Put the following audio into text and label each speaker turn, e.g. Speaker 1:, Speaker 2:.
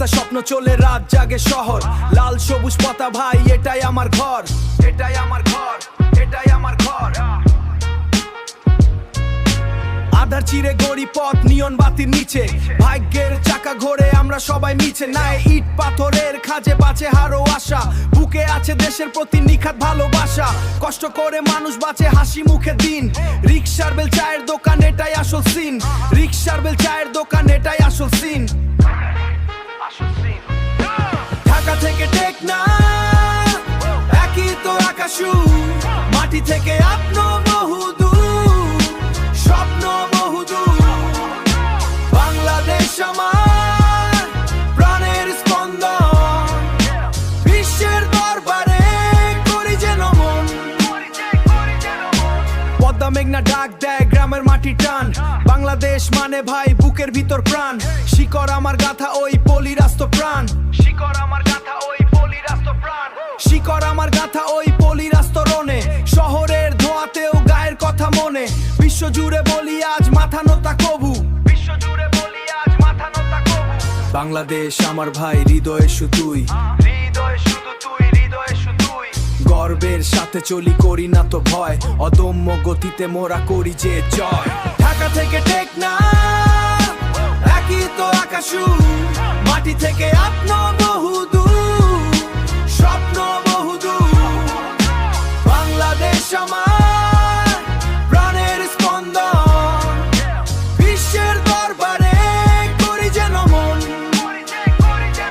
Speaker 1: রাস্তা স্বপ্ন চলে রাত জাগে শহর, লাল সবুজ পাতা ভাই এটাই আমার ঘর, এটাই আমার ঘর, এটাই আমার ঘর। আধার চিরে গড়ি পথ নিয়ন বাতির নিচে, ভাগ্যের চাকা ঘোরে আমরা সবাই মিছে, নাই ইট পাথরের খাজে বাঁচে হারো আশা, বুকে আছে দেশের প্রতি নিখাত ভালোবাসা। কষ্ট করে মানুষ বাঁচে হাসি মুখে দিন, রিকশার বেল চায়ের দোকান এটাই আসল সিন, রিকশার বেল চায়ের দোকান এটাই আসল সিন। ঢাকা থেকে টেকনা একই তো আকাশু, মাটি থেকে আপনো বহুদূর, স্বপ্ন বহুদূর। বাংলাদেশ আমার প্রাণের স্পন্দন, বিশ্বের দরবারে করি যেন মন। পদ্মা মেঘনা ডাক দেয় গ্রামের মাটি টান, বাংলাদেশ মানে ভাই বুকের ভিতর প্রাণ। শিকড় আমার গাথা ওই পলি রাস্ত প্রাণ, শিকড় আমার গাথা ওই পলি রাস্ত প্রাণ, শিকড় আমার গাথা ওই পলি রাস্ত রনে। শহরের ধোঁয়াতেও গায়ের কথা মনে, বিশ্ব জুড়ে বলি আজ মাথা নোতা কবু, বিশ্ব জুড়ে বলি আজ মাথা নোতা কবু। বাংলাদেশ আমার ভাই হৃদয়ে শুধুই, হৃদয়ে শুধু তুই, হৃদয়ে শুধুই। গর্বের সাথে চলি করি না তো ভয়, অদম্য গতিতে মোরা করি যে জয়। ঢাকা থেকে টেকনা একই তো আকাশু, মাটি থেকে আপনো